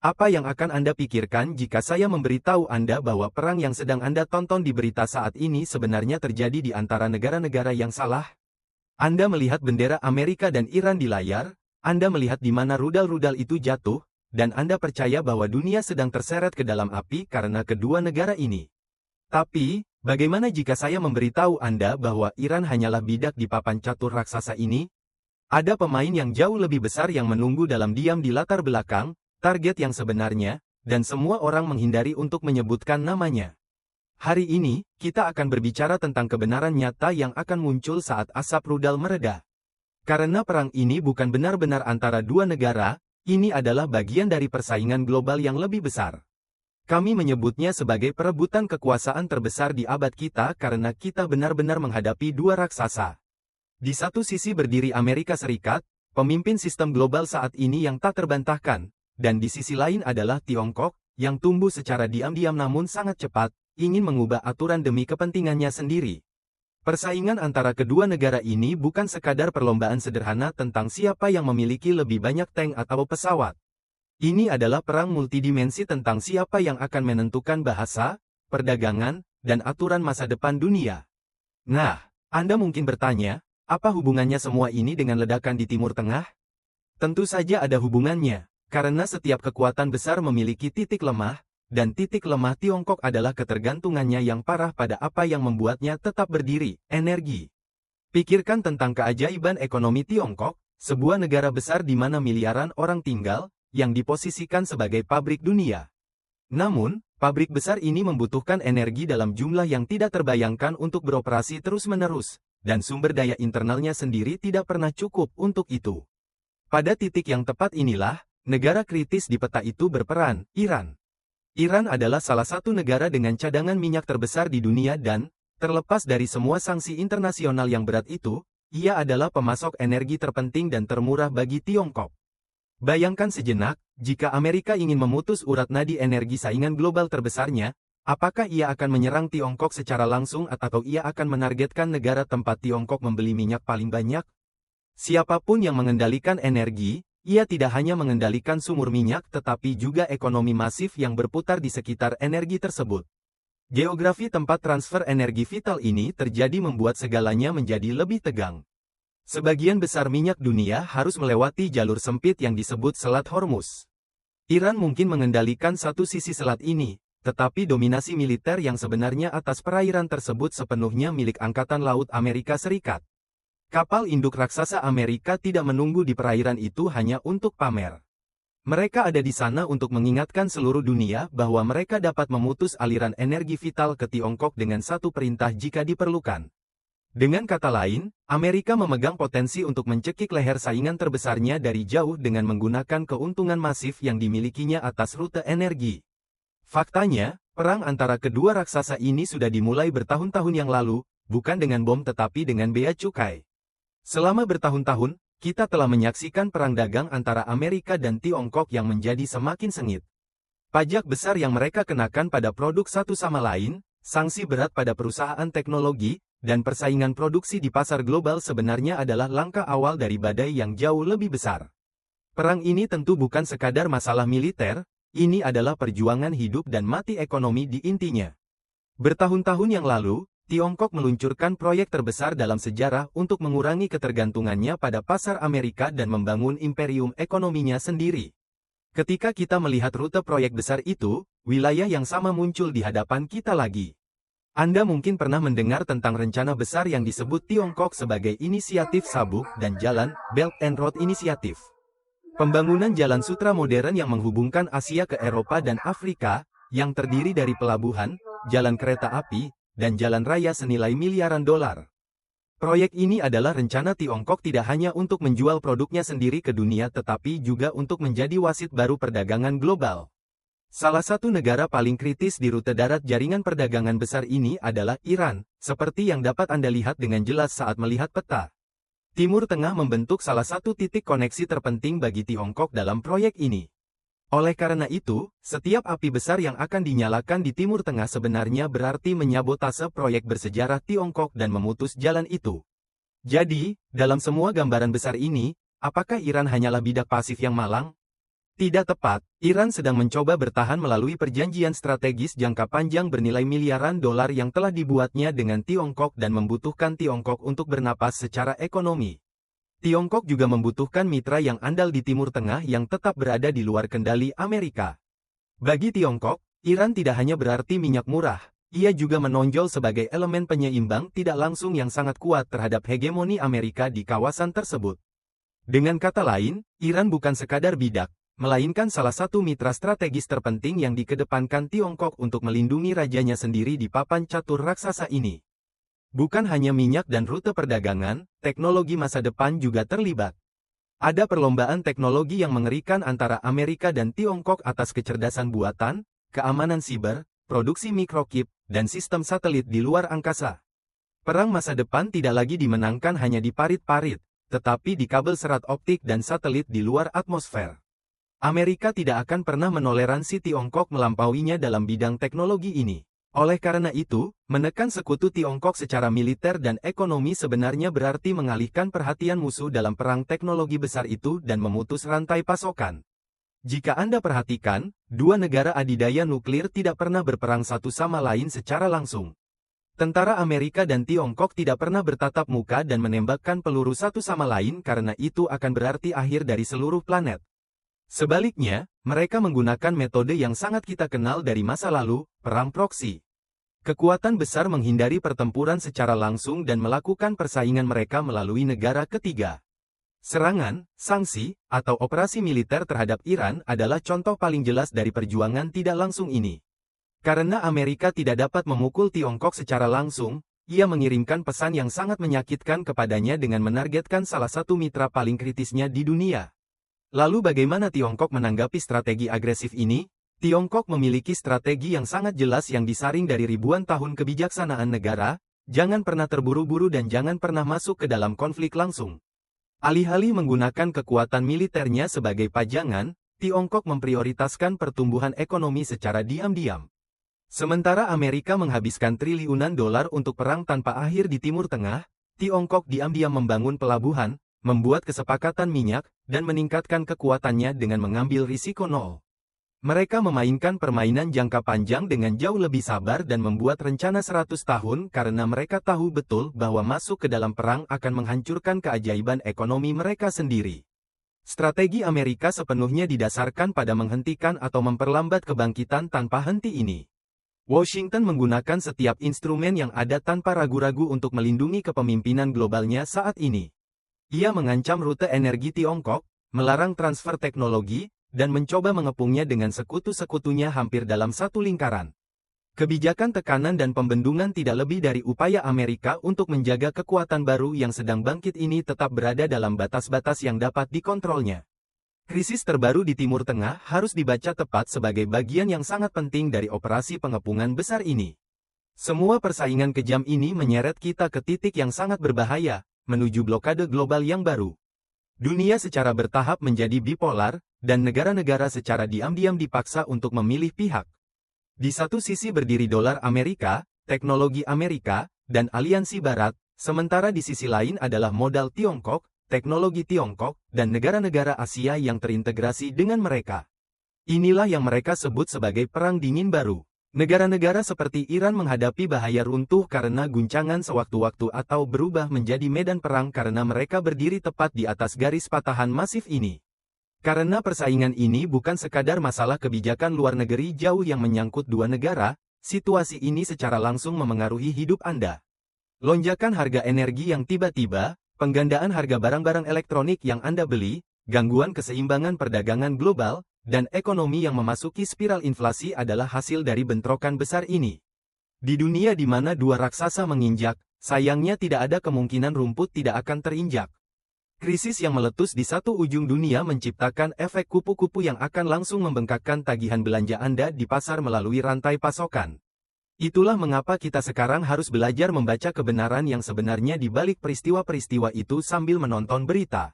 Apa yang akan Anda pikirkan jika saya memberitahu Anda bahwa perang yang sedang Anda tonton di berita saat ini sebenarnya terjadi di antara negara-negara yang salah? Anda melihat bendera Amerika dan Iran di layar, Anda melihat di mana rudal-rudal itu jatuh, dan Anda percaya bahwa dunia sedang terseret ke dalam api karena kedua negara ini. Tapi, bagaimana jika saya memberitahu Anda bahwa Iran hanyalah bidak di papan catur raksasa ini? Ada pemain yang jauh lebih besar yang menunggu dalam diam di latar belakang, target yang sebenarnya, dan semua orang menghindari untuk menyebutkan namanya. Hari ini, kita akan berbicara tentang kebenaran nyata yang akan muncul saat asap rudal mereda. Karena perang ini bukan benar-benar antara dua negara, ini adalah bagian dari persaingan global yang lebih besar. Kami menyebutnya sebagai perebutan kekuasaan terbesar di abad kita karena kita benar-benar menghadapi dua raksasa. Di satu sisi berdiri Amerika Serikat, pemimpin sistem global saat ini yang tak terbantahkan, dan di sisi lain adalah Tiongkok, yang tumbuh secara diam-diam namun sangat cepat, ingin mengubah aturan demi kepentingannya sendiri. Persaingan antara kedua negara ini bukan sekadar perlombaan sederhana tentang siapa yang memiliki lebih banyak tank atau pesawat. Ini adalah perang multidimensi tentang siapa yang akan menentukan bahasa, perdagangan, dan aturan masa depan dunia. Nah, Anda mungkin bertanya, apa hubungannya semua ini dengan ledakan di Timur Tengah? Tentu saja ada hubungannya, karena setiap kekuatan besar memiliki titik lemah, dan titik lemah Tiongkok adalah ketergantungannya yang parah pada apa yang membuatnya tetap berdiri, energi. Pikirkan tentang keajaiban ekonomi Tiongkok, sebuah negara besar di mana miliaran orang tinggal, yang diposisikan sebagai pabrik dunia. Namun, pabrik besar ini membutuhkan energi dalam jumlah yang tidak terbayangkan untuk beroperasi terus-menerus, dan sumber daya internalnya sendiri tidak pernah cukup untuk itu. Pada titik yang tepat inilah, negara kritis di peta itu berperan, Iran. Iran adalah salah satu negara dengan cadangan minyak terbesar di dunia dan, terlepas dari semua sanksi internasional yang berat itu, ia adalah pemasok energi terpenting dan termurah bagi Tiongkok. Bayangkan sejenak, jika Amerika ingin memutus urat nadi energi saingan global terbesarnya, apakah ia akan menyerang Tiongkok secara langsung atau ia akan menargetkan negara tempat Tiongkok membeli minyak paling banyak? Siapapun yang mengendalikan energi, ia tidak hanya mengendalikan sumur minyak tetapi juga ekonomi masif yang berputar di sekitar energi tersebut. Geografi tempat transfer energi vital ini terjadi membuat segalanya menjadi lebih tegang. Sebagian besar minyak dunia harus melewati jalur sempit yang disebut Selat Hormuz. Iran mungkin mengendalikan satu sisi selat ini, tetapi dominasi militer yang sebenarnya atas perairan tersebut sepenuhnya milik Angkatan Laut Amerika Serikat. Kapal induk raksasa Amerika tidak menunggu di perairan itu hanya untuk pamer. Mereka ada di sana untuk mengingatkan seluruh dunia bahwa mereka dapat memutus aliran energi vital ke Tiongkok dengan satu perintah jika diperlukan. Dengan kata lain, Amerika memegang potensi untuk mencekik leher saingan terbesarnya dari jauh dengan menggunakan keuntungan masif yang dimilikinya atas rute energi. Faktanya, perang antara kedua raksasa ini sudah dimulai bertahun-tahun yang lalu, bukan dengan bom tetapi dengan bea cukai. Selama bertahun-tahun, kita telah menyaksikan perang dagang antara Amerika dan Tiongkok yang menjadi semakin sengit. Pajak besar yang mereka kenakan pada produk satu sama lain, sanksi berat pada perusahaan teknologi, dan persaingan produksi di pasar global sebenarnya adalah langkah awal dari badai yang jauh lebih besar. Perang ini tentu bukan sekadar masalah militer, ini adalah perjuangan hidup dan mati ekonomi di intinya. Bertahun-tahun yang lalu, Tiongkok meluncurkan proyek terbesar dalam sejarah untuk mengurangi ketergantungannya pada pasar Amerika dan membangun imperium ekonominya sendiri. Ketika kita melihat rute proyek besar itu, wilayah yang sama muncul di hadapan kita lagi. Anda mungkin pernah mendengar tentang rencana besar yang disebut Tiongkok sebagai Inisiatif Sabuk dan Jalan, Belt and Road Initiative. Pembangunan jalan sutra modern yang menghubungkan Asia ke Eropa dan Afrika, yang terdiri dari pelabuhan, jalan kereta api, dan jalan raya senilai miliaran dolar. Proyek ini adalah rencana Tiongkok tidak hanya untuk menjual produknya sendiri ke dunia tetapi juga untuk menjadi wasit baru perdagangan global. Salah satu negara paling kritis di rute darat jaringan perdagangan besar ini adalah Iran, seperti yang dapat Anda lihat dengan jelas saat melihat peta. Timur Tengah membentuk salah satu titik koneksi terpenting bagi Tiongkok dalam proyek ini. Oleh karena itu, setiap api besar yang akan dinyalakan di Timur Tengah sebenarnya berarti menyabotase proyek bersejarah Tiongkok dan memutus jalan itu. Jadi, dalam semua gambaran besar ini, apakah Iran hanyalah bidak pasif yang malang? Tidak tepat, Iran sedang mencoba bertahan melalui perjanjian strategis jangka panjang bernilai miliaran dolar yang telah dibuatnya dengan Tiongkok dan membutuhkan Tiongkok untuk bernapas secara ekonomi. Tiongkok juga membutuhkan mitra yang andal di Timur Tengah yang tetap berada di luar kendali Amerika. Bagi Tiongkok, Iran tidak hanya berarti minyak murah, ia juga menonjol sebagai elemen penyeimbang tidak langsung yang sangat kuat terhadap hegemoni Amerika di kawasan tersebut. Dengan kata lain, Iran bukan sekadar bidak, melainkan salah satu mitra strategis terpenting yang dikedepankan Tiongkok untuk melindungi rajanya sendiri di papan catur raksasa ini. Bukan hanya minyak dan rute perdagangan, teknologi masa depan juga terlibat. Ada perlombaan teknologi yang mengerikan antara Amerika dan Tiongkok atas kecerdasan buatan, keamanan siber, produksi mikrochip, dan sistem satelit di luar angkasa. Perang masa depan tidak lagi dimenangkan hanya di parit-parit, tetapi di kabel serat optik dan satelit di luar atmosfer. Amerika tidak akan pernah menoleransi Tiongkok melampauinya dalam bidang teknologi ini. Oleh karena itu, menekan sekutu Tiongkok secara militer dan ekonomi sebenarnya berarti mengalihkan perhatian musuh dalam perang teknologi besar itu dan memutus rantai pasokan. Jika Anda perhatikan, dua negara adidaya nuklir tidak pernah berperang satu sama lain secara langsung. Tentara Amerika dan Tiongkok tidak pernah bertatap muka dan menembakkan peluru satu sama lain karena itu akan berarti akhir dari seluruh planet. Sebaliknya, mereka menggunakan metode yang sangat kita kenal dari masa lalu, perang proksi. Kekuatan besar menghindari pertempuran secara langsung dan melakukan persaingan mereka melalui negara ketiga. Serangan, sanksi, atau operasi militer terhadap Iran adalah contoh paling jelas dari perjuangan tidak langsung ini. Karena Amerika tidak dapat memukul Tiongkok secara langsung, ia mengirimkan pesan yang sangat menyakitkan kepadanya dengan menargetkan salah satu mitra paling kritisnya di dunia. Lalu bagaimana Tiongkok menanggapi strategi agresif ini? Tiongkok memiliki strategi yang sangat jelas yang disaring dari ribuan tahun kebijaksanaan negara, jangan pernah terburu-buru dan jangan pernah masuk ke dalam konflik langsung. Alih-alih menggunakan kekuatan militernya sebagai pajangan, Tiongkok memprioritaskan pertumbuhan ekonomi secara diam-diam. Sementara Amerika menghabiskan triliunan dolar untuk perang tanpa akhir di Timur Tengah, Tiongkok diam-diam membangun pelabuhan, membuat kesepakatan minyak, dan meningkatkan kekuatannya dengan mengambil risiko nol. Mereka memainkan permainan jangka panjang dengan jauh lebih sabar dan membuat rencana 100 tahun karena mereka tahu betul bahwa masuk ke dalam perang akan menghancurkan keajaiban ekonomi mereka sendiri. Strategi Amerika sepenuhnya didasarkan pada menghentikan atau memperlambat kebangkitan tanpa henti ini. Washington menggunakan setiap instrumen yang ada tanpa ragu-ragu untuk melindungi kepemimpinan globalnya saat ini. Ia mengancam rute energi Tiongkok, melarang transfer teknologi, dan mencoba mengepungnya dengan sekutu-sekutunya hampir dalam satu lingkaran. Kebijakan tekanan dan pembendungan tidak lebih dari upaya Amerika untuk menjaga kekuatan baru yang sedang bangkit ini tetap berada dalam batas-batas yang dapat dikontrolnya. Krisis terbaru di Timur Tengah harus dibaca tepat sebagai bagian yang sangat penting dari operasi pengepungan besar ini. Semua persaingan kejam ini menyeret kita ke titik yang sangat berbahaya, menuju blokade global yang baru. Dunia secara bertahap menjadi bipolar, dan negara-negara secara diam-diam dipaksa untuk memilih pihak. Di satu sisi berdiri dolar Amerika, teknologi Amerika, dan aliansi Barat, sementara di sisi lain adalah modal Tiongkok, teknologi Tiongkok, dan negara-negara Asia yang terintegrasi dengan mereka. Inilah yang mereka sebut sebagai perang dingin baru. Negara-negara seperti Iran menghadapi bahaya runtuh karena guncangan sewaktu-waktu atau berubah menjadi medan perang karena mereka berdiri tepat di atas garis patahan masif ini. Karena persaingan ini bukan sekadar masalah kebijakan luar negeri jauh yang menyangkut dua negara, situasi ini secara langsung memengaruhi hidup Anda. Lonjakan harga energi yang tiba-tiba, penggandaan harga barang-barang elektronik yang Anda beli, gangguan keseimbangan perdagangan global, dan ekonomi yang memasuki spiral inflasi adalah hasil dari bentrokan besar ini. Di dunia di mana dua raksasa menginjak, sayangnya tidak ada kemungkinan rumput tidak akan terinjak. Krisis yang meletus di satu ujung dunia menciptakan efek kupu-kupu yang akan langsung membengkakkan tagihan belanja Anda di pasar melalui rantai pasokan. Itulah mengapa kita sekarang harus belajar membaca kebenaran yang sebenarnya di balik peristiwa-peristiwa itu sambil menonton berita.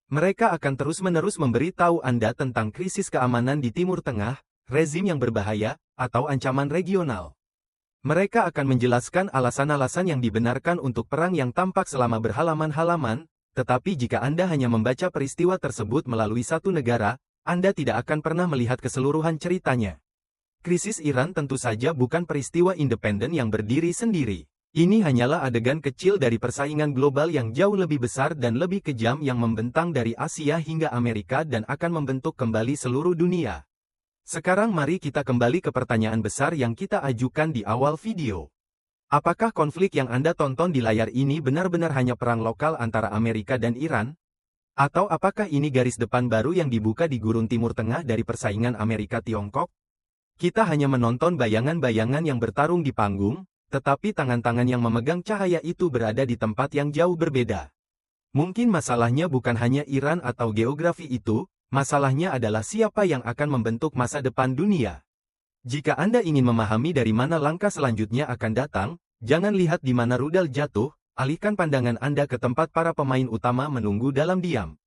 Mereka akan terus-menerus memberitahu Anda tentang krisis keamanan di Timur Tengah, rezim yang berbahaya, atau ancaman regional. Mereka akan menjelaskan alasan-alasan yang dibenarkan untuk perang yang tampak selama berhalaman-halaman, tetapi jika Anda hanya membaca peristiwa tersebut melalui satu negara, Anda tidak akan pernah melihat keseluruhan ceritanya. Krisis Iran tentu saja bukan peristiwa independen yang berdiri sendiri. Ini hanyalah adegan kecil dari persaingan global yang jauh lebih besar dan lebih kejam yang membentang dari Asia hingga Amerika dan akan membentuk kembali seluruh dunia. Sekarang mari kita kembali ke pertanyaan besar yang kita ajukan di awal video. Apakah konflik yang Anda tonton di layar ini benar-benar hanya perang lokal antara Amerika dan Iran? Atau apakah ini garis depan baru yang dibuka di gurun Timur Tengah dari persaingan Amerika-Tiongkok? Kita hanya menonton bayangan-bayangan yang bertarung di panggung, tetapi tangan-tangan yang memegang cahaya itu berada di tempat yang jauh berbeda. Mungkin masalahnya bukan hanya Iran atau geografi itu, masalahnya adalah siapa yang akan membentuk masa depan dunia. Jika Anda ingin memahami dari mana langkah selanjutnya akan datang, jangan lihat di mana rudal jatuh, alihkan pandangan Anda ke tempat para pemain utama menunggu dalam diam.